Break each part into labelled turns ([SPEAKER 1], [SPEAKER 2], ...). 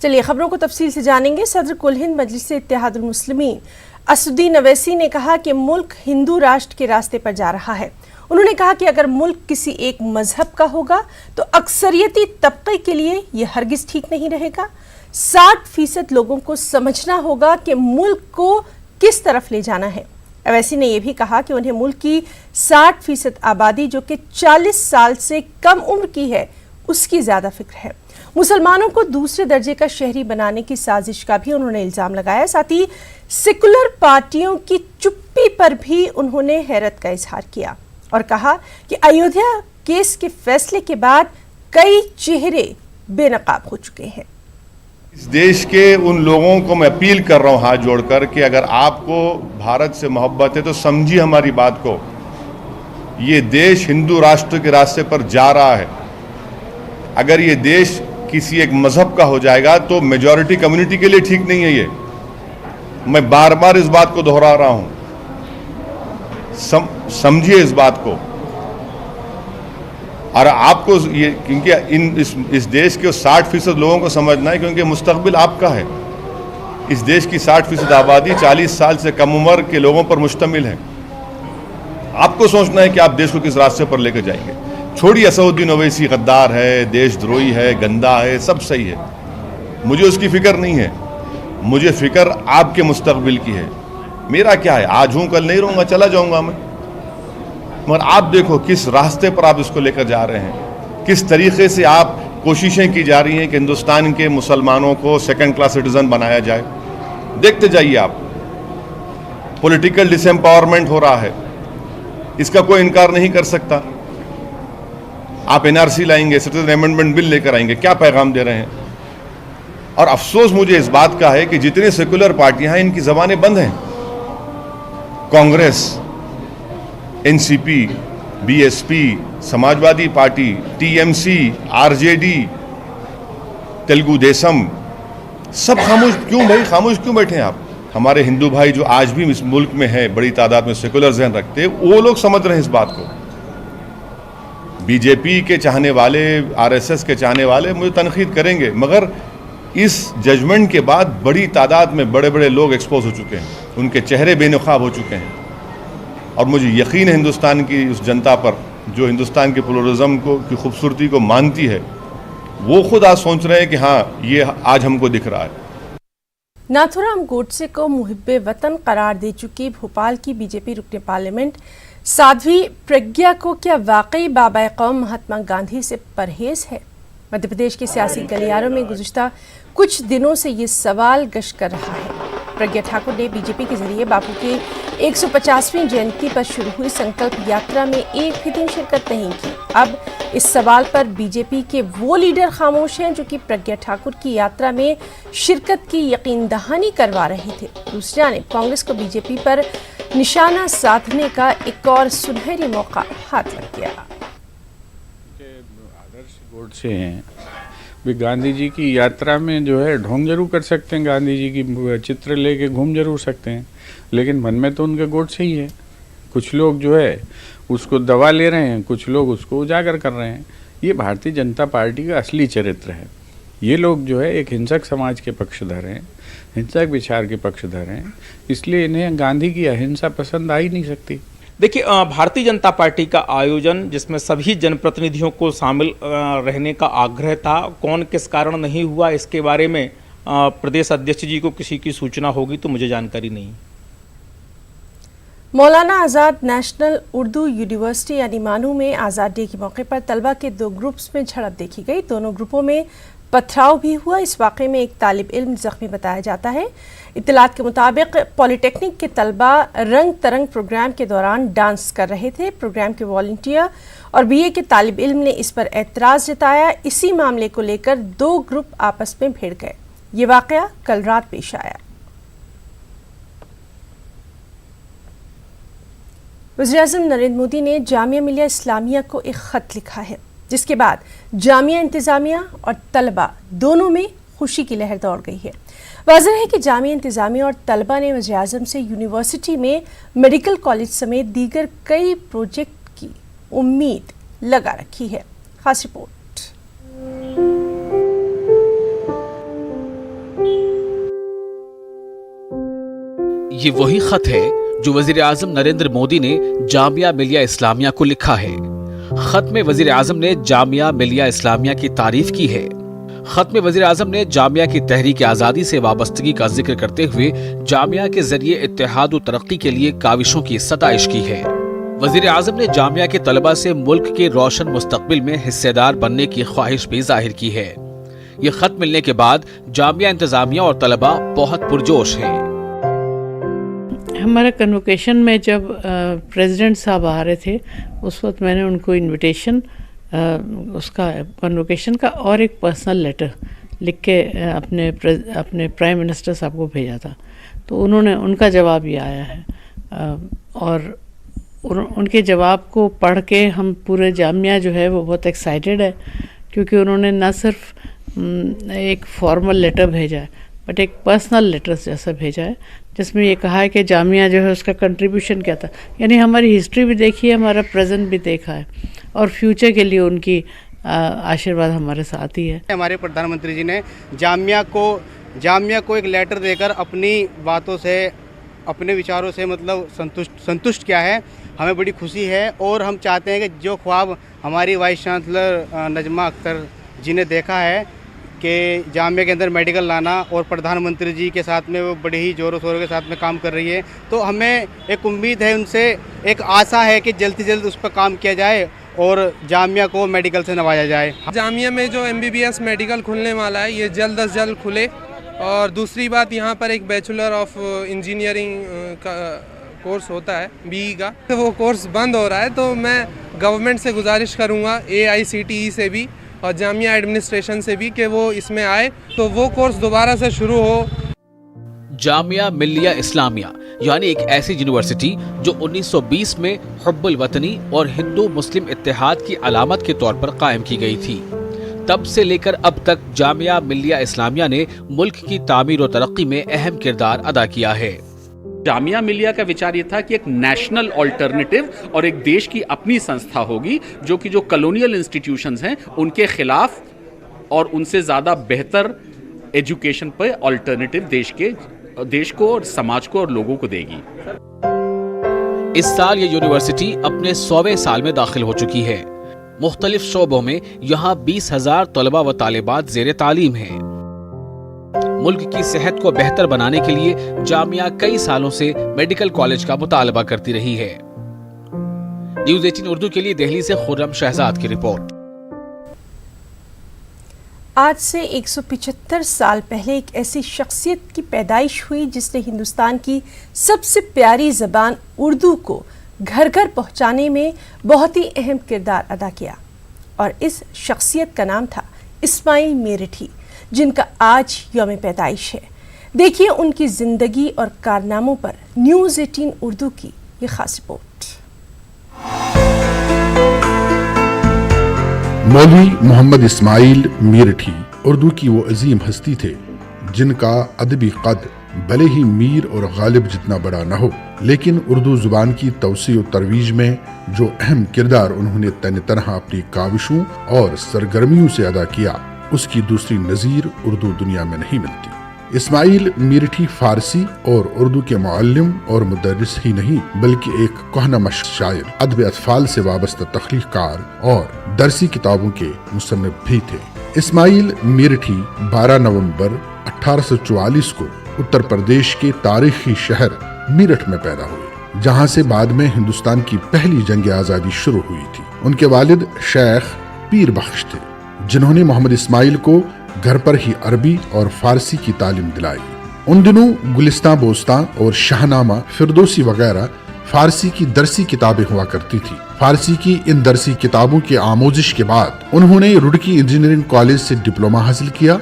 [SPEAKER 1] चलिए खबरों को तफसील से जानेंगे। सदर कुल हिंद मजलिस इत्तेहादुल मुस्लिमीन असदुद्दीन अवैसी ने कहा कि मुल्क हिंदू राष्ट्र के रास्ते पर जा रहा है। उन्होंने कहा कि अगर मुल्क किसी एक मजहब का होगा तो अक्सरियती तबके के लिए यह हरगिज ठीक नहीं रहेगा। 60% लोगों को समझना होगा कि मुल्क को किस तरफ ले जाना है। अवैसी ने यह भी कहा कि उन्हें मुल्क की 60% आबादी जो कि 40 साल से कम उम्र की है उसकी ज्यादा फिक्र है। मुसलमानों को दूसरे दर्जे का शहरी बनाने की साजिश का भी उन्होंने इल्जाम लगाया। साथ ही सेकुलर पार्टियों की चुप्पी पर भी उन्होंने हैरत का इजहार किया और कहा कि अयोध्या केस के फैसले के बाद कई चेहरे बेनकाब हो चुके हैं।
[SPEAKER 2] इस देश के उन लोगों को मैं अपील कर रहा हूं हाथ जोड़कर कि अगर आपको भारत से मोहब्बत है तो समझिए हमारी बात को। ये देश हिंदू राष्ट्र के रास्ते पर जा रहा है। अगर ये देश किसी एक मजहब का हो जाएगा तो मेजॉरिटी कम्युनिटी के लिए ठीक नहीं है। ये मैं बार बार इस बात को दोहरा रहा हूं। समझिए इस बात को। और आपको ये क्योंकि इस देश के 60% लोगों को समझना है, क्योंकि मुस्तकबिल आपका है। इस देश की 60% आबादी 40 साल से कम उम्र के लोगों पर मुश्तमिल है। आपको सोचना है कि आप देश को किस रास्ते पर लेकर जाएंगे। छोड़िए असदुद्दीन ओवैसी गद्दार है, देशद्रोही है, गंदा है, सब सही है, मुझे उसकी फिक्र नहीं है। मुझे फिक्र आपके मुस्तकबिल की है। मेरा क्या है, आज हूं कल नहीं रहूंगा, चला जाऊंगा मैं। मगर आप देखो किस रास्ते पर आप इसको लेकर जा रहे हैं, किस तरीके से आप कोशिशें की जा रही हैं कि हिंदुस्तान के मुसलमानों को सेकंड क्लास सिटीजन बनाया जाए। देखते जाइए आप, पॉलिटिकल डिसएम्पावरमेंट हो रहा है, इसका कोई इनकार नहीं कर सकता। आप एनआरसी लाएंगे, सिटीजन अमेंडमेंट बिल लेकर आएंगे, क्या पैगाम दे रहे हैं। और अफसोस मुझे इस बात का है कि जितने सेकुलर पार्टियां हैं इनकी जबानें बंद हैं। Congress, NCP, BSP, Samajwadi party, TMC, RJD, Telugu Desam, सब खामोश क्यों भाई? खामोश क्यों बैठे हैं आप? हमारे हिंदू भाई जो आज भी इस मुल्क में है, बड़ी तादाद में सेकुलर जहन रखते हैं, वो लोग समझ रहे हैं इस बात को। बीजेपी के चाहने वाले, आरएसएस के चाहने वाले मुझे तनकीद करेंगे, मगर इस जजमेंट के बाद बड़ी तादाद में बड़े बड़े लोग एक्सपोज हो चुके हैं, उनके चेहरे बेनकाब हो चुके हैं। और मुझे यकीन है हिंदुस्तान की उस जनता पर जो हिंदुस्तान के प्लुरलिज्म को की खूबसूरती को मानती है, वो खुद आज सोच रहे हैं कि हाँ, ये आज हमको दिख रहा है।
[SPEAKER 1] नाथूराम गोडसे को मुहिब्बे वतन करार दे चुकी भोपाल की बीजेपी रुकने पार्लियामेंट साध्वी प्रज्ञा को क्या वाकई बाबा कौम महात्मा गांधी से परहेज है? मध्य प्रदेश के सियासी गलियारों में गुज़िश्ता कुछ दिनों से ये सवाल गश्त कर रहा है। प्रज्ञा ठाकुर ने बीजेपी के जरिए बापू की 150वीं जयंती पर शुरू हुई संकल्प यात्रा में एक भी दिन शिरकत नहीं की। अब इस सवाल पर बीजेपी के वो लीडर खामोश हैं जो कि प्रज्ञा ठाकुर की यात्रा में शिरकत की यकीन दहानी करवा रहे थे। दूसरी जानिब कांग्रेस को बीजेपी पर निशाना साधने का एक और सुनहरी मौका हाथ लग गया।
[SPEAKER 3] आदर्श गोडसे हैं, वे गांधी जी की यात्रा में जो है ढोंग जरूर कर सकते हैं, गांधी जी की चित्र लेके घूम जरूर सकते हैं, लेकिन मन में तो उनके गोडसे ही है। कुछ लोग जो है उसको दबा ले रहे हैं, कुछ लोग उसको उजागर कर रहे हैं। ये भारतीय जनता पार्टी का असली चरित्र है। ये लोग जो है एक हिंसक समाज के पक्षधर हैं, हिंसक विचार के पक्षधर हैं, इसलिए इन्हें गांधी की अहिंसा पसंद आ ही नहीं सकती।
[SPEAKER 4] देखिए, भारतीय जनता पार्टी का आयोजन जिसमें सभी जनप्रतिनिधियों को शामिल रहने का आग्रह था, कौन किस कारण नहीं हुआ इसके बारे में प्रदेश अध्यक्ष जी को किसी की सूचना होगी तो मुझे जानकारी नहीं।
[SPEAKER 1] मौलाना आज़ाद नेशनल उर्दू यूनिवर्सिटी यानी मानू में आज़ाद डे के मौके पर तलबा के दो ग्रुप्स में झड़प देखी गई। दोनों ग्रुपों में पथराव भी हुआ। इस वाक़े में एक तालिब इल्म जख्मी बताया जाता है। इत्तलात के मुताबिक पॉलिटेक्निक के तलबा रंग तरंग प्रोग्राम के दौरान डांस कर रहे थे। प्रोग्राम के वॉलंटियर और बीए के तालिब इल्म ने इस पर एतराज़ जताया। इसी मामले को लेकर दो ग्रुप आपस में भिड़ गए। ये वाक़या कल रात पेश आया। वज़ीर-ए-आज़म नरेंद्र मोदी ने जामिया मिलिया इस्लामिया को एक ख़त लिखा है, जिसके बाद जामिया इंतज़ामिया और तलबा दोनों में खुशी की लहर दौड़ गई है। वाज़ेह है कि जामिया इंतज़ामिया और तलबा ने वज़ीर-ए-आज़म से यूनिवर्सिटी में मेडिकल कॉलेज समेत दीगर कई प्रोजेक्ट की उम्मीद लगा रखी है। खास रिपोर्ट।
[SPEAKER 5] ये वही खत है जो वजीर आजम नरेंद्र मोदी ने जामिया मिलिया इस्लामिया को लिखा है। खत में वजीर आजम ने जामिया मिलिया इस्लामिया की तारीफ की है। खत में वजीर आजम ने जामिया की तहरीक आज़ादी से वाबस्तगी का जिक्र करते हुए जामिया के जरिए इत्तेहाद और तरक्की के लिए काविशों की सताइश की है। वजीर आजम ने जामिया के तलबा से मुल्क के रोशन मुस्तकबिल में हिस्सेदार बनने की ख्वाहिश भी जाहिर की है। ये खत मिलने के बाद जामिया इंतजामिया और तलबा बहुत पुरजोश हैं।
[SPEAKER 6] हमारा कन्वोकेशन में जब प्रेसिडेंट साहब आ रहे थे उस वक्त मैंने उनको इनविटेशन उसका कन्वोकेशन का और एक पर्सनल लेटर लिख के अपने प्राइम मिनिस्टर साहब को भेजा था। तो उन्होंने उनका जवाब ये आया है और उनके जवाब को पढ़ के हम पूरे जामिया जो है वो बहुत एक्साइटेड है, क्योंकि उन्होंने न सिर्फ एक फॉर्मल लेटर भेजा है बट एक पर्सनल लेटर जैसा भेजा है, जिसमें ये कहा है कि जामिया जो है उसका कंट्रीब्यूशन क्या था। यानी हमारी हिस्ट्री भी देखी है, हमारा प्रेजेंट भी देखा है और फ्यूचर के लिए उनकी आशीर्वाद हमारे साथ ही है।
[SPEAKER 7] हमारे प्रधानमंत्री जी ने जामिया को एक लेटर देकर अपनी बातों से, अपने विचारों से मतलब संतुष्ट किया है। हमें बड़ी खुशी है और हम चाहते हैं कि जो ख्वाब हमारी वाइस चांसलर नजमा अख्तर जी ने देखा है कि जामिया के अंदर मेडिकल लाना, और प्रधानमंत्री जी के साथ में वो बड़े ही ज़ोरों शोरों के साथ में काम कर रही है, तो हमें एक उम्मीद है, उनसे एक आशा है कि जल्द से जल्द उस पर काम किया जाए और जामिया को मेडिकल से नवाजा जाए।
[SPEAKER 8] जामिया में जो MBBS मेडिकल खुलने वाला है ये जल्द अज जल्द खुले। और दूसरी बात, यहाँ पर एक बैचलर ऑफ इंजीनियरिंग का कोर्स होता है BE का, तो वो कोर्स बंद हो रहा है। तो मैं गवर्नमेंट से गुजारिश करूँगा, AICTE से भी और जामिया एडमिनिस्ट्रेशन से भी, कि वो इसमें आए तो वो कोर्स दोबारा से शुरू हो।
[SPEAKER 5] जामिया मिलिया इस्लामिया यानी एक ऐसी यूनिवर्सिटी जो 1920 में हुब्बुल वतनी और हिंदू मुस्लिम इत्तेहाद की अलामत के तौर पर कायम की गई थी। तब से लेकर अब तक जामिया मिलिया इस्लामिया ने मुल्क की तामीर और तरक्की में अहम किरदार अदा किया है।
[SPEAKER 9] जामिया मिलिया का विचार ये था कि एक नेशनल ऑल्टरनेटिव और एक देश की अपनी संस्था होगी जो कि जो कॉलोनियल इंस्टीट्यूशंस हैं उनके खिलाफ और उनसे ज़्यादा बेहतर एजुकेशन पर ऑल्टरनेटिव देश को और समाज को और लोगों को देगी।
[SPEAKER 5] इस साल ये यूनिवर्सिटी अपने 100वें साल में दाखिल हो चुकी है। मुख्तलिफ शोबों में यहाँ 20,000 तलबा व तालिबात ज़ेरे तालीम हैं। मुल्क की सेहत को बेहतर बनाने के लिए जामिया कई सालों से मेडिकल कॉलेज का मुतालबा करती रही है। न्यूज़ 18 उर्दू के लिए दिल्ली से खुर्रम शहजाद की रिपोर्ट।
[SPEAKER 1] आज से 175 साल पहले एक ऐसी शख्सियत की पैदाइश हुई जिसने हिंदुस्तान की सबसे प्यारी ज़बान उर्दू को घर घर पहुंचाने में बहुत ही अहम किरदार अदा किया, और इस शख्सियत का नाम था इस्माइल मेरठी, जिनका आज यौम पैदाइश है। देखिए उनकी ज़िंदगी और कारनामों पर न्यूज़ 18 उर्दू की ये खास रिपोर्ट।
[SPEAKER 10] मौलवी मोहम्मद इस्माइल मेरठी उर्दू की वो अजीम हस्ती थे जिनका अदबी कद भले ही मीर और गालिब जितना बड़ा न हो, लेकिन उर्दू जुबान की तवसी और तरवीज में जो अहम किरदार उन्होंने तन तनहा अपनी काविशों और सरगर्मियों से अदा किया, उसकी दूसरी नज़ीर उर्दू दुनिया में नहीं मिलती। इस्माइल मेरठी फारसी और उर्दू के मुअल्लिम और मुदर्रिस ही नहीं बल्कि एक कोहनमश शायर, अदब अतफाल से वाबस्ता तख्लीकार और दरसी किताबों के मुसन्निफ भी थे। इस्माइल मेरठी 12 नवंबर 1844 को उत्तर प्रदेश के तारीखी शहर मेरठ में पैदा हुए, जहां से बाद में हिंदुस्तान की पहली जंग आज़ादी शुरू हुई थी। उनके वालिद शेख पीर बख्श थे, जिन्होंने मोहम्मद इस्माइल को घर पर ही अरबी और फारसी की तालीम दिलाई। उन दिनों गुलिस्तां बोस्तां और शाहनामा फिरदौसी वगैरह फारसी की दरसी किताबें हुआ करती थी। फारसी की इन दरसी किताबों की आमोजिश के बाद उन्होंने रुड़की इंजीनियरिंग कॉलेज से डिप्लोमा हासिल किया।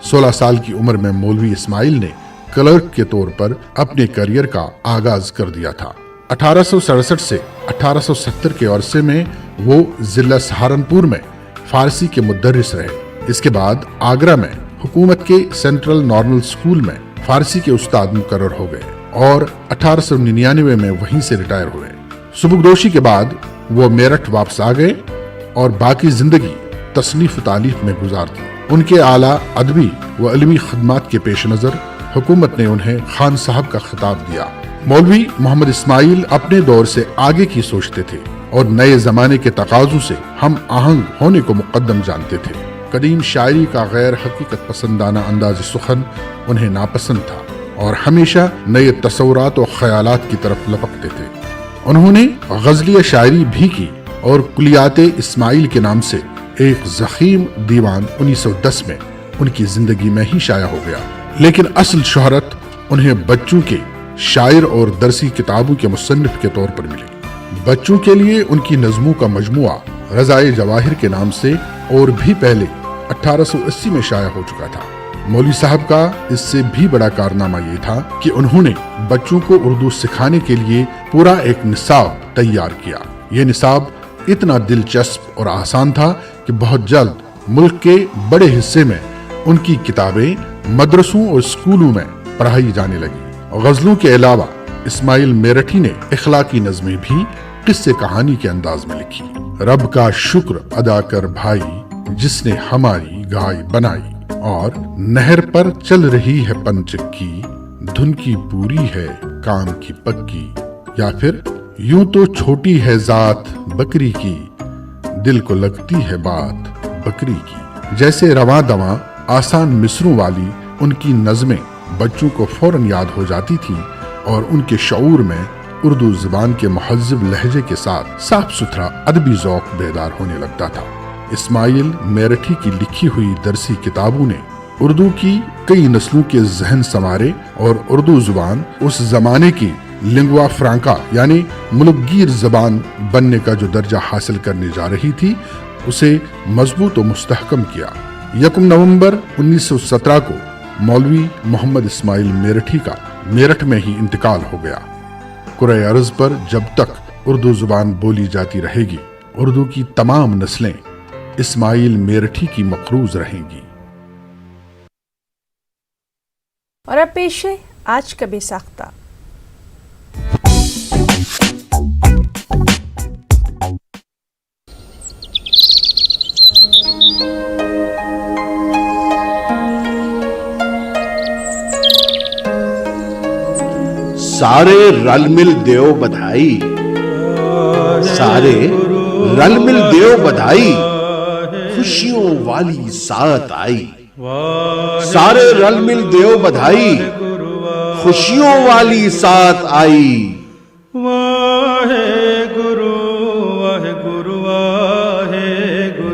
[SPEAKER 10] 16 साल की उम्र में मौलवी इस्माइल ने क्लर्क के तौर पर अपने करियर का आगाज कर दिया था। 1867 से 1870 के अरसे में वो जिला सहारनपुर में फारसी के मुदर्रिस रहे। इसके बाद आगरा में हुकूमत के सेंट्रल नॉर्मल स्कूल में फारसी के उस्ताद मुकर्रर हो गए और 1899 में वहीं से रिटायर हुए। सुबुकदोशी के बाद वो मेरठ वापस आ गए और बाकी जिंदगी तसनीफ तालीफ में गुजार दी। उनके आला अदबी व इल्मी खदमात के पेश नजर हुकूमत ने उन्हें खान साहब का खिताब दिया। मौलवी मोहम्मद इस्माइल अपने दौर से आगे की सोचते थे और नए जमाने के तकाजों से हम आहंग होने को मुकद्दम जानते थे। कदीम शायरी का गैर हकीकत पसंदाना अंदाज सुखन उन्हें नापसंद था और हमेशा नए तस्वुरात और ख्यालात की तरफ लपकते थे। उन्होंने गजलिया शायरी भी की और कुलियाते इस्माइल के नाम से एक ज़ख़ीम दीवान 1910 में उनकी जिंदगी में ही शाया हो गया। लेकिन असल शोहरत उन्हें बच्चों के शायर और दरसी किताबों के मुसन्निफ के तौर पर मिली। बच्चों के लिए उनकी नज़मों का मजमुआ रज़ाए जवाहिर के नाम से और भी पहले 1880 में शाया हो चुका था। मौलवी साहब का इससे भी बड़ा कारनामा ये था कि उन्होंने बच्चों को उर्दू सिखाने के लिए पूरा एक निसाब तैयार किया। ये निसाब इतना दिलचस्प और आसान था कि बहुत जल्द मुल्क के बड़े हिस्से में उनकी किताबें मदरसों और स्कूलों में पढ़ाई जाने लगी। गजलों के अलावा इस्माइल मेरठी ने इखलाकी नज़में भी किस्से कहानी के अंदाज में लिखी। रब का शुक्र अदा कर भाई जिसने हमारी गाय बनाई, और नहर पर चल रही है पंचक्की, धुन की पूरी है काम की पक्की। या फिर यूं तो छोटी है जात बकरी की, दिल को लगती है बात बकरी की। जैसे रवां दवां आसान मिसरों वाली उनकी नज़में बच्चों को फौरन याद हो जाती थी और उनके शऊर में उर्दू ज़ुबान के महज़्ज़ब लहजे के साथ साफ सुथरा अदबी ज़ौक़ बेदार होने लगता था। इस्माइल मेरठी की लिखी हुई दरसी किताबों ने उर्दू की कई नस्लों के जहन संवारे और उर्दू ज़ुबान उस जमाने की लिंगुआ फ्रांका यानी मुल्कगीर ज़बान बनने का जो दर्जा हासिल करने जा रही थी उसे मजबूत और मुस्तहकम किया। 1 नवंबर 1917 को मौलवी मोहम्मद इस्माइल मेरठी का मेरठ में ही इंतकाल हो गया। कुरे अर्ज़ पर जब तक उर्दू ज़ुबान बोली जाती रहेगी, उर्दू की तमाम नस्लें इस्माइल मेरठी की मक़रूज़ रहेंगी।
[SPEAKER 1] और अब पेश है आज का बेसाख्ता।
[SPEAKER 11] सारे रल मिल देओ बधाई, सारे रल मिल देओ बधाई, खुशियों वाली साथ आई। सारे रल मिल देओ बधाई, खुशियों वाली साथ आई।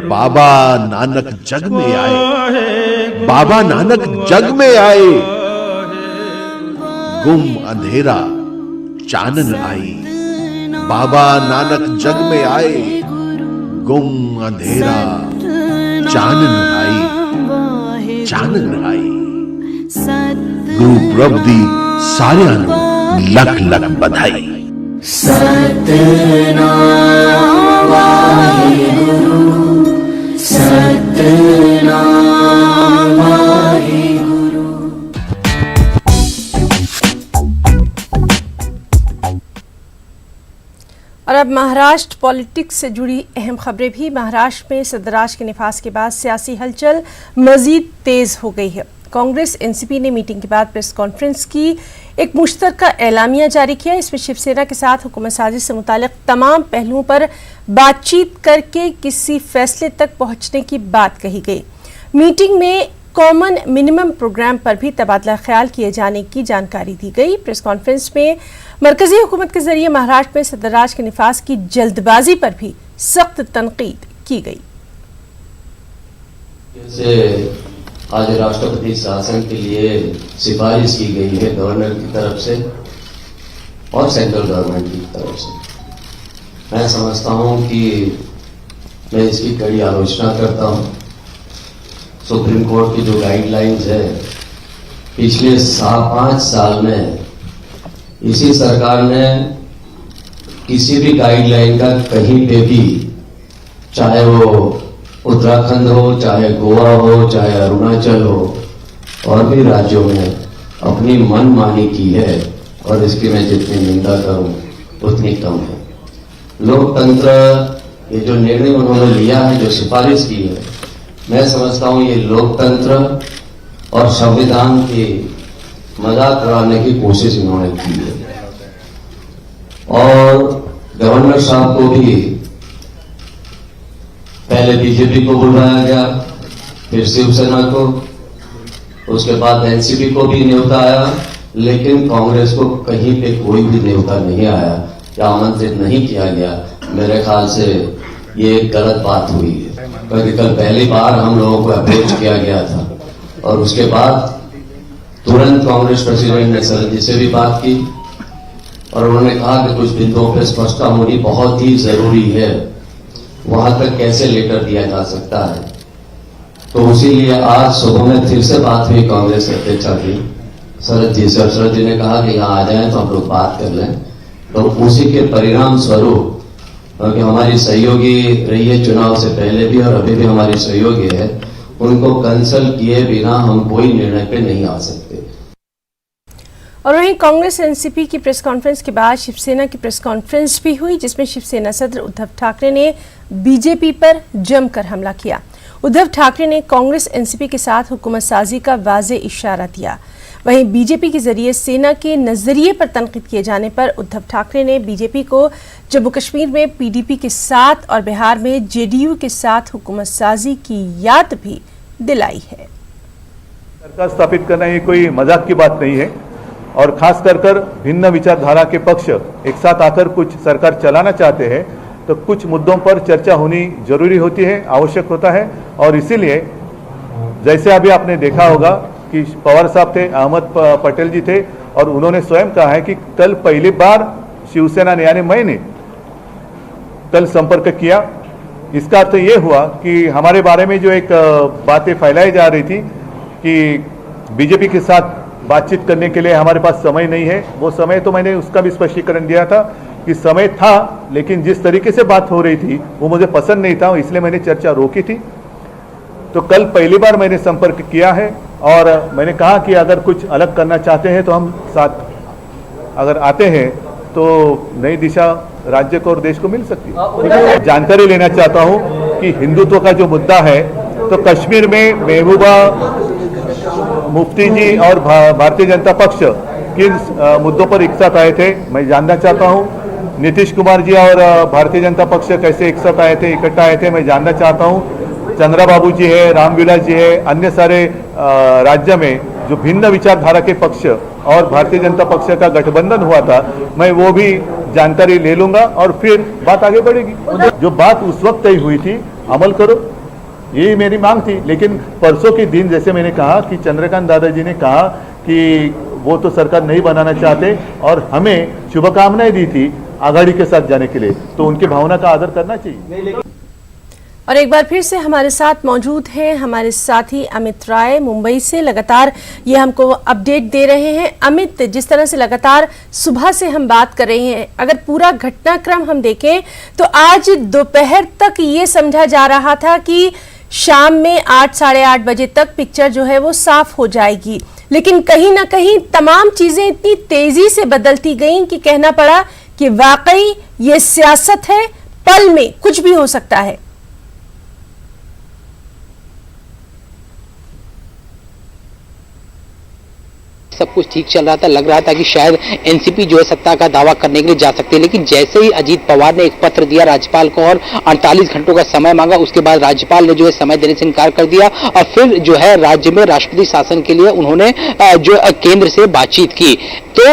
[SPEAKER 11] बाबा नानक जग में आए, बाबा नानक जग में आए, गुम अंधेरा चानन आई। बाबा नानक जग में आए, गुम अंधेरा चानन आई, चानन आई। गुरु प्रभ दी सारियां नूं लख लख बधाई।
[SPEAKER 12] सतनाम वाहिगुरु, सतनाम वाहिगुरु।
[SPEAKER 1] और अब महाराष्ट्र पॉलिटिक्स से जुड़ी अहम खबरें भी। महाराष्ट्र में सदराज के निफास के बाद सियासी हलचल मजीद तेज हो गई है। कांग्रेस एनसीपी ने मीटिंग के बाद प्रेस कॉन्फ्रेंस की, एक मुश्तरका एलामिया जारी किया। इसमें शिवसेना के साथ हुकूमत साजिश से मुतालिक तमाम पहलुओं पर बातचीत करके किसी फैसले तक पहुंचने की बात कही गई। मीटिंग में कॉमन मिनिमम प्रोग्राम पर भी तबादला ख्याल किए जाने की जानकारी दी गई। प्रेस कॉन्फ्रेंस में मरकजी हुकूमत के जरिए महाराष्ट्र में सदराज के निफास की जल्दबाजी पर भी सख्त तनकीद की गई।
[SPEAKER 13] आज राष्ट्रपति शासन के लिए सिफारिश की गई है गवर्नर की तरफ से और सेंट्रल गवर्नमेंट की तरफ से। मैं समझता हूं कि मैं इसकी कड़ी आलोचना करता हूं। सुप्रीम कोर्ट की जो गाइडलाइंस है, पिछले 5 साल में इसी सरकार ने किसी भी गाइडलाइन का कहीं पे भी, चाहे वो उत्तराखंड हो, चाहे गोवा हो, चाहे अरुणाचल हो और भी राज्यों में, अपनी मनमानी की है और इसकी मैं जितनी निंदा करूं उतनी कम है। लोकतंत्र, ये जो निर्णय उन्होंने लिया है, जो सिफारिश की है, मैं समझता हूं ये लोकतंत्र और संविधान की मजाक उड़ाने की कोशिश इन्होंने की है। और गवर्नर साहब को भी पहले बीजेपी को बुलवाया गया, फिर शिवसेना को, उसके बाद एनसीपी को भी न्योता आया, लेकिन कांग्रेस को कहीं पे कोई भी न्योता नहीं आया या आमंत्रित नहीं किया गया। मेरे ख्याल से ये एक गलत बात हुई है, क्योंकि कल पहली बार हम लोगों को अप्रोच किया गया था और उसके बाद तुरंत कांग्रेस प्रेसिडेंट ने शरद जी से भी बात की और उन्होंने कहा कि कुछ बिंदुओं पर स्पष्टता होनी बहुत ही जरूरी है, वहां तक कैसे लेटर दिया जा सकता है। तो इसीलिए आज सुबह में फिर से बात हुई कांग्रेस अध्यक्षा की शरद जी से, और शरद जी ने कहा कि यहाँ आ जाएं तो हम लोग बात कर लें। तो उसी के परिणाम स्वरूप, क्योंकि हमारी सहयोगी रही है चुनाव से पहले भी और अभी भी हमारी सहयोगी है, उनको कंसल्ट किए बिना हम कोई निर्णय पे नहीं आ सकते।
[SPEAKER 1] और वहीं कांग्रेस एनसीपी की प्रेस कॉन्फ्रेंस के बाद शिवसेना की प्रेस कॉन्फ्रेंस भी हुई, जिसमें शिवसेना सदर उद्धव ठाकरे ने बीजेपी पर जमकर हमला किया। उद्धव ठाकरे ने कांग्रेस एनसीपी के साथ हुकूमत साजी का वाज़ेह इशारा दिया। वहीं बीजेपी के जरिए सेना के नजरिए पर तनकीद किए जाने पर उद्धव ठाकरे ने बीजेपी को जम्मू कश्मीर में पीडीपी के साथ और बिहार में जेडीयू के साथ हुकूमत साजी की याद भी दिलाई है।
[SPEAKER 14] सरकार स्थापित करना ये कोई मजाक की बात नहीं है और खास कर भिन्न विचारधारा के पक्ष एक साथ आकर कुछ सरकार चलाना चाहते हैं तो कुछ मुद्दों पर चर्चा होनी जरूरी होती है, आवश्यक होता है। और इसीलिए जैसे अभी आपने देखा होगा कि पवार साहब थे, अहमद पटेल जी थे और उन्होंने स्वयं कहा है कि कल पहली बार शिवसेना ने यानी मैंने कल संपर्क किया। इसका अर्थ ये हुआ कि हमारे बारे में जो एक बातें फैलाई जा रही थी कि बीजेपी के साथ बातचीत करने के लिए हमारे पास समय नहीं है, वो समय तो मैंने उसका भी स्पष्टीकरण दिया था कि समय था, लेकिन जिस तरीके से बात हो रही थी वो मुझे पसंद नहीं था, इसलिए मैंने चर्चा रोकी थी। तो कल पहली बार मैंने संपर्क किया है और मैंने कहा कि अगर कुछ अलग करना चाहते हैं तो हम साथ अगर आते हैं तो नई दिशा राज्य को और देश को मिल सकती है। जानकारी लेना चाहता हूं कि हिंदुत्व का जो मुद्दा है तो कश्मीर में महबूबा मुफ्ती जी और भारतीय जनता पक्ष किन मुद्दों पर एक साथ आए थे, मैं जानना चाहता हूं। नीतीश कुमार जी और भारतीय जनता पक्ष कैसे एक साथ आए थे, इकट्ठा आए थे, मैं जानना चाहता हूं। चंद्रा बाबू जी है, रामविलास जी है, अन्य सारे राज्य में जो भिन्न विचारधारा के पक्ष और भारतीय जनता पक्ष का गठबंधन हुआ था, मैं वो भी जानकारी ले लूंगा और फिर बात आगे बढ़ेगी। जो बात उस वक्त तय हुई थी अमल करो, यही मेरी मांग थी। लेकिन परसों के दिन जैसे मैंने कहा कि चंद्रकांत दादाजी ने कहा कि वो तो सरकार नहीं बनाना चाहते और हमें शुभकामनाएं दी थी आघाड़ी के साथ जाने के लिए, तो उनकी भावना का आदर करना चाहिए।
[SPEAKER 1] और एक बार फिर से हमारे साथ मौजूद हैं हमारे साथी अमित राय मुंबई से, लगातार ये हमको अपडेट दे रहे हैं। अमित, जिस तरह से लगातार सुबह से हम बात कर रहे हैं, अगर पूरा घटनाक्रम हम देखें तो आज दोपहर तक ये समझा जा रहा था कि शाम में 8 साढ़े 8 बजे तक पिक्चर जो है वो साफ हो जाएगी, लेकिन कहीं ना कहीं तमाम चीजें इतनी तेजी से बदलती गईं कि कहना पड़ा कि वाकई ये सियासत है, पल में कुछ भी हो सकता है।
[SPEAKER 15] सब कुछ ठीक चल रहा था, लग रहा था कि शायद एनसीपी जो है सत्ता का दावा करने के लिए जा सकती है, लेकिन जैसे ही अजीत पवार ने एक पत्र दिया राज्यपाल को और 48 घंटों का समय मांगा, उसके बाद राज्यपाल ने जो है समय देने से इनकार कर दिया और फिर जो है राज्य में राष्ट्रपति शासन के लिए उन्होंने जो केंद्र से बातचीत की। तो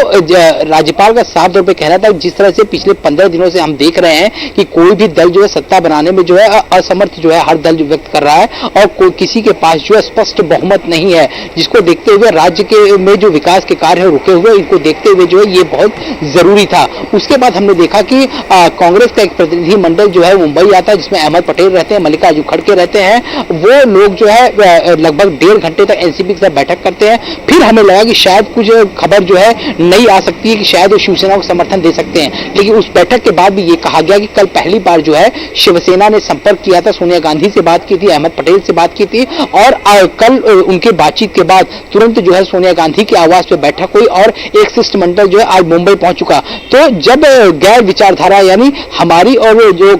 [SPEAKER 15] राज्यपाल का साफ तौर पर कहना था जिस तरह से पिछले 15 दिनों से हम देख रहे हैं कि कोई भी दल जो है सत्ता बनाने में जो है असमर्थ जो है हर दल व्यक्त कर रहा है और कोई किसी के पास जो है स्पष्ट बहुमत नहीं है, जिसको देखते हुए राज्य के में जो विकास के कार्य रुके हुए, इनको देखते हुए जो है ये बहुत जरूरी था। उसके बाद हमने देखा कि कांग्रेस का एक प्रतिनिधि मंडल जो है मुंबई आता है, जिसमें अहमद पटेल रहते हैं, मल्लिकार्जुन खड़गे रहते हैं। वो लोग जो है लगभग 1.5 घंटे तक एनसीपी के साथ बैठक करते हैं। फिर हमें लगा कि शायद कुछ खबर जो है नई आ सकती है कि शायद वो शिवसेना को समर्थन दे सकते हैं, लेकिन उस बैठक के बाद भी ये कहा गया कि कल पहली बार जो है शिवसेना ने संपर्क किया था, सोनिया गांधी से बात की थी, अहमद पटेल से बात की थी और कल उनके बातचीत के बाद तुरंत जो है सोनिया गांधी की आवास पे बैठक हुई और एक शिष्टमंडल जो है आज मुंबई पहुंच चुका। तो जब गैर विचारधारा यानी हमारी और जो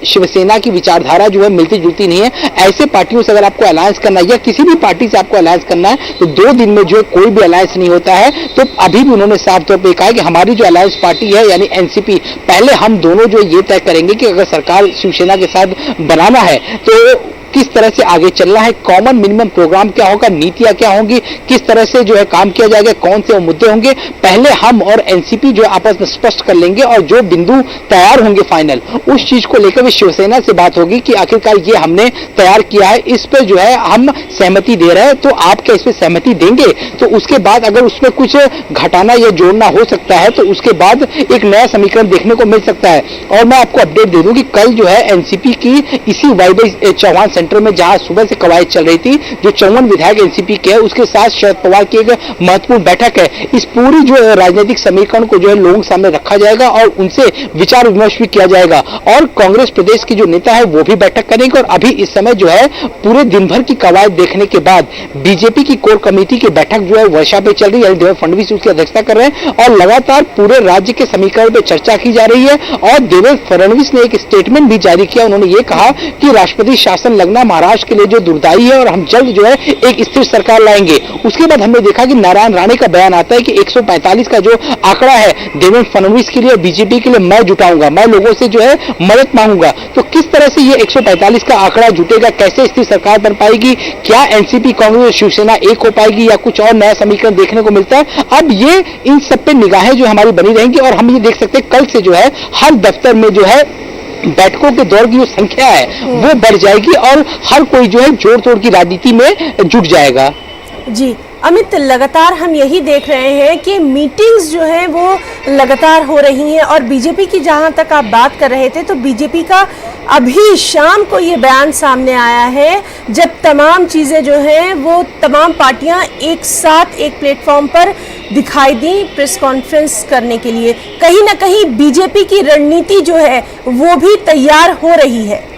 [SPEAKER 15] शिवसेना की विचारधारा जो है मिलती जुलती नहीं है, ऐसे पार्टियों से अगर आपको अलायंस करना है या किसी भी पार्टी से आपको अलायंस करना है तो 2 दिन में जो है कोई भी अलायंस नहीं होता है। तो अभी भी उन्होंने साफ तौर पर कहा है कि हमारी जो अलायंस पार्टी है यानी एनसीपी, पहले हम दोनों जो ये तय करेंगे कि अगर सरकार शिवसेना के साथ बनाना है तो किस तरह से आगे चलना है, कॉमन मिनिमम प्रोग्राम क्या होगा, नीतियां क्या होंगी, किस तरह से जो है काम किया जाएगा, कौन से वो मुद्दे होंगे, पहले हम और एनसीपी जो आपस में स्पष्ट कर लेंगे और जो बिंदु तैयार होंगे फाइनल, उस चीज को लेकर भी शिवसेना से बात होगी कि आखिरकार ये हमने तैयार किया है, इस पे जो है हम सहमति दे रहे हैं, तो आप क्या इस पे सहमति देंगे? तो उसके बाद अगर उसमें कुछ घटाना या जोड़ना हो सकता है तो उसके बाद एक नया समीकरण देखने को मिल सकता है। और मैं आपको अपडेट दे दूं कि कल जो है एनसीपी की इसी वाई चौहान सेंटर में जहां सुबह से कवायद चल रही थी, जो 54 विधायक एनसीपी के हैं, उसके साथ शरद पवार की एक महत्वपूर्ण बैठक है। इस पूरी जो राजनीतिक समीकरण को जो है लोगों के सामने रखा जाएगा और उनसे विचार विमर्श भी किया जाएगा। और कांग्रेस प्रदेश की जो नेता है वो भी बैठक करेंगे। और अभी इस समय जो है पूरे दिन भर की कवायद देखने के बाद बीजेपी की कोर कमेटी की बैठक जो है वर्षा पे चल रही है, देवेंद्र फडणवीस उसकी अध्यक्षता कर रहे हैं और लगातार पूरे राज्य के समीकरण पे चर्चा की जा रही है। और देवेंद्र फडणवीस ने एक स्टेटमेंट भी जारी किया, उन्होंने ये कहा कि राष्ट्रपति शासन लगना महाराष्ट्र के लिए जो दुर्दाई है और हम जल्द जो है एक स्थिर सरकार लाएंगे। उसके बाद हमने देखा कि नारायण राणे का बयान आता है कि 145 का जो आंकड़ा है देवेंद्र फडणवीस के लिए, बीजेपी के लिए मैं जुटाऊंगा, मैं लोगों से जो है मदद मांगूंगा। तो किस तरह से ये 145 का आंकड़ा जुटेगा, कैसे स्थिर सरकार बन पाएगी, क्या एनसीपी कांग्रेस शिवसेना एक हो पाएगी या कुछ और नया समीकरण देखने को मिलता है? अब ये इन सब पे निगाहें जो हमारी बनी रहेंगी और हम ये देख सकते हैं कल से जो है हर दफ्तर में जो है बैठकों के दौर की जो संख्या है वो बढ़ जाएगी और हर कोई जो है जोड़ तोड़ की राजनीति में जुट जाएगा।
[SPEAKER 1] जी अमित, लगातार हम यही देख रहे हैं कि मीटिंग्स जो है वो लगातार हो रही हैं और बीजेपी की जहां तक आप बात कर रहे थे तो बीजेपी का अभी शाम को ये बयान सामने आया है जब तमाम चीज़ें जो हैं वो तमाम पार्टियां एक साथ एक प्लेटफॉर्म पर दिखाई दी प्रेस कॉन्फ्रेंस करने के लिए। कहीं ना कहीं बीजेपी की रणनीति जो है वो भी तैयार हो रही है।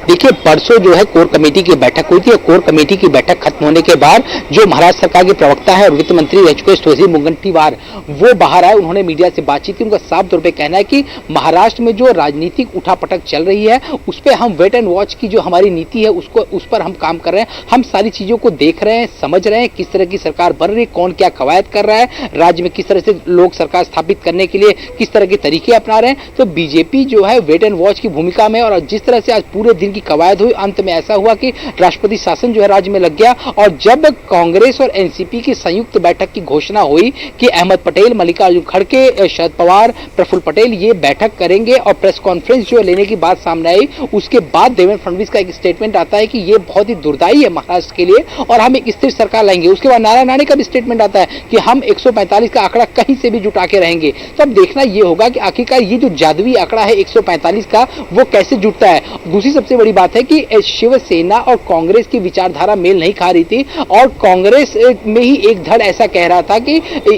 [SPEAKER 15] देखिए परसों जो है कोर कमेटी की बैठक हुई थी और कोर कमेटी की बैठक खत्म होने के बाद जो महाराष्ट्र सरकार के प्रवक्ता है और वित्त मंत्री रह चुके सुधीर मुनगंटीवार वो बाहर आए, उन्होंने मीडिया से बातचीत की। उनका साफ तौर पे कहना है कि महाराष्ट्र में जो राजनीतिक उठापटक चल रही है उस पर हम वेट एंड वॉच की जो हमारी नीति है उस पर हम काम कर रहे हैं। हम सारी चीजों को देख रहे हैं, समझ रहे हैं किस तरह की सरकार बन रही है, कौन क्या कवायद कर रहा है, राज्य में किस तरह से लोग सरकार स्थापित करने के लिए किस तरह के तरीके अपना रहे हैं। तो बीजेपी जो है वेट एंड वॉच की भूमिका में और जिस तरह से आज पूरे दिन की कवायद हुई, अंत में ऐसा हुआ कि राष्ट्रपति शासन जो है राज्य में लग गया। और जब कांग्रेस और एनसीपी की संयुक्त बैठक की घोषणा हुई कि अहमद पटेल, मल्लिकार्जुन खड़गे, शरद पवार, प्रफुल्ल पटेल ये बैठक करेंगे और प्रेस कॉन्फ्रेंस जो लेने की बात सामने आई, उसके बाद देवेंद्र फडणवीस का एक स्टेटमेंट आता है कि ये बहुत ही दुर्दाई है महाराष्ट्र के लिए और हम एक स्थिर सरकार लाएंगे। उसके बाद नारायण राणे का भी स्टेटमेंट आता है कि हम 145 का आंकड़ा कहीं से भी जुटा के रहेंगे। तो अब देखना ये होगा कि आखिरकार ये जो जादुई आंकड़ा है 145 का वो कैसे जुटता है। दूसरी सबसे बड़ी बात है कि शिवसेना और कांग्रेस की विचारधारा मेल नहीं खा रही थी और कांग्रेस में ही एक धड़ ऐसा कह रहा था कि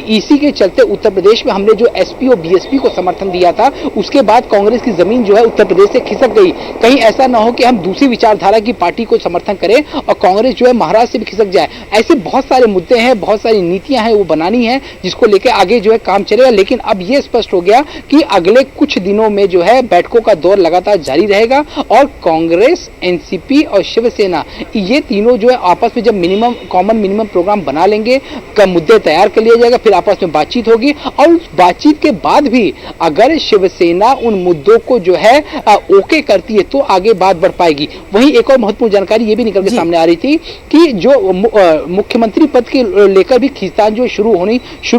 [SPEAKER 15] इसी के चलते उत्तर प्रदेश में हमने जो एसपी और बीएसपी को समर्थन दिया था उसके बाद कांग्रेस की जमीन जो है उत्तर प्रदेश से खिसक गई। कहीं ऐसा ना हो कि हम दूसरी विचारधारा की पार्टी को समर्थन करें और कांग्रेस जो है महाराष्ट्र से भी खिसक जाए। ऐसे बहुत सारे मुद्दे हैं, बहुत सारी नीतियां हैं वो बनानी है जिसको लेकर आगे जो है काम चलेगा। लेकिन अब यह स्पष्ट हो गया कि अगले कुछ दिनों में जो है बैठकों का दौर लगातार जारी रहेगा और कांग्रेस, एनसीपी और शिवसेना ये तीनों जो है आपस में जब कॉमन मिनिमम प्रोग्राम बना लेंगे, का मुद्दे तैयार कर लिया जाएगा, फिर आपस में बातचीत होगी और उस बातचीत के बाद भी अगर शिवसेना उन मुद्दों को जो है ओके करती है तो आगे बात बढ़ पाएगी। वहीं एक और महत्वपूर्ण जानकारी ये भी निकल के सामने आ रही थी कि जो मुख्यमंत्री पद के लेकर भी खींचतान जो शुरू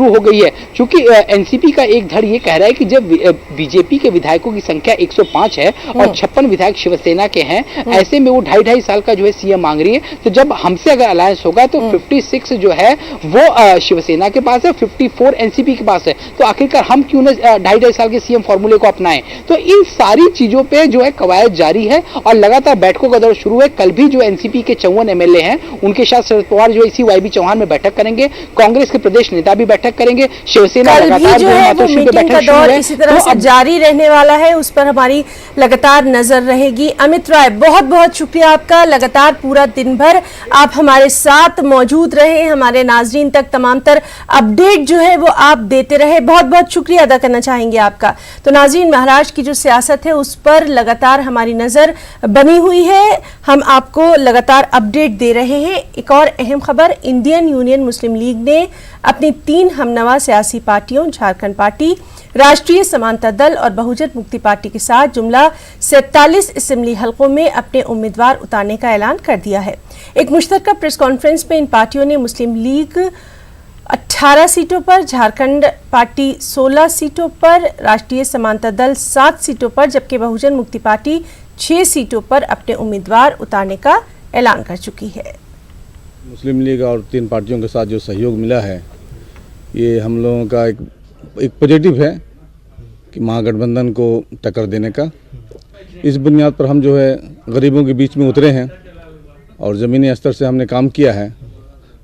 [SPEAKER 15] हो गई है, क्योंकि एनसीपी का एक धड़ ये कह रहा है कि जब बीजेपी के विधायकों की संख्या 105 है और 56 विधायक शिवसेना के हैं, ऐसे में वो 2.5 साल का जो है सीएम मांग रही है। तो जब हमसे अगर अलायंस होगा तो 56 जो है वो शिवसेना के पास है, 54 एनसीपी के पास है। तो आखिरकार हम क्यों ना 2.5 साल के सीएम फॉर्मूले को अपनाएं। तो इन सारी चीजों पे जो है कवायद जारी है और लगातार बैठकों का दौर शुरू है। कल भी जो एनसीपी के 54 एमएलए हैं उनके साथ शरद पवार जो इसी वाईबी चौहान में बैठक करेंगे, कांग्रेस के प्रदेश नेता भी बैठक करेंगे, शिवसेना लगातार जो है मीटिंग का दौर
[SPEAKER 1] इसी तरह से जारी रहने वाला है, उस पर हमारी लगातार नजर रहेगी। अमित राय, बहुत बहुत शुक्रिया आपका। लगातार पूरा दिन भर आप हमारे साथ मौजूद रहे, हमारे नाजरीन तक तमाम तर अपडेट जो है वो आप देते रहे, बहुत बहुत शुक्रिया अदा करना चाहेंगे आपका। तो नाजरीन, महाराष्ट्र की जो सियासत है उस पर लगातार हमारी नज़र बनी हुई है, हम आपको लगातार अपडेट दे रहे हैं। एक और अहम खबर, इंडियन यूनियन मुस्लिम लीग ने अपनी 3 हमनवा सियासी पार्टियों झारखंड पार्टी, राष्ट्रीय समानता दल और बहुजन मुक्ति पार्टी के साथ जुमला 47 असेंबली हलकों में अपने उम्मीदवार उतारने का ऐलान कर दिया है। एक मुश्तरका प्रेस कॉन्फ्रेंस में इन पार्टियों ने मुस्लिम लीग 18 सीटों पर, झारखंड पार्टी 16 सीटों पर, राष्ट्रीय समानता दल 7 सीटों पर, जबकि बहुजन मुक्ति पार्टी 6 सीटों पर अपने उम्मीदवार उतारने का ऐलान कर चुकी है।
[SPEAKER 16] मुस्लिम लीग और 3 पार्टियों के साथ जो सहयोग मिला है, ये हम लोगों का एक पॉजिटिव है कि महागठबंधन को टक्कर देने का। इस बुनियाद पर हम जो है गरीबों के बीच में उतरे हैं और ज़मीनी स्तर से हमने काम किया है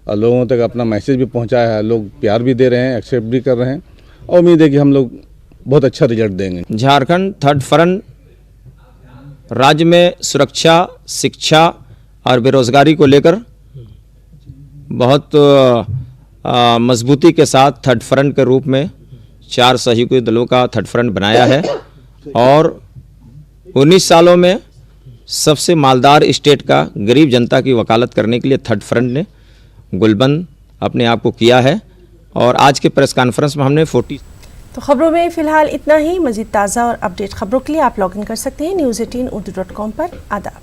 [SPEAKER 16] और लोगों तक अपना मैसेज भी पहुंचाया है। लोग प्यार भी दे रहे हैं, एक्सेप्ट भी कर रहे हैं और उम्मीद है कि हम लोग बहुत अच्छा रिजल्ट देंगे।
[SPEAKER 17] झारखंड थर्ड फ्रंट राज्य में सुरक्षा, शिक्षा और बेरोजगारी को लेकर बहुत मजबूती के साथ थर्ड फ्रंट के रूप में 4 सहयोगी दलों का थर्ड फ्रंट बनाया है और 19 सालों में सबसे मालदार स्टेट का गरीब जनता की वकालत करने के लिए थर्ड फ्रंट ने गुलबंद अपने आप को किया है। और आज के प्रेस कॉन्फ्रेंस में हमने 40।
[SPEAKER 1] तो खबरों में फिलहाल इतना ही। मजीद ताज़ा और अपडेट खबरों के लिए आप लॉगिन कर सकते हैं news18urdu.com पर। आदाब।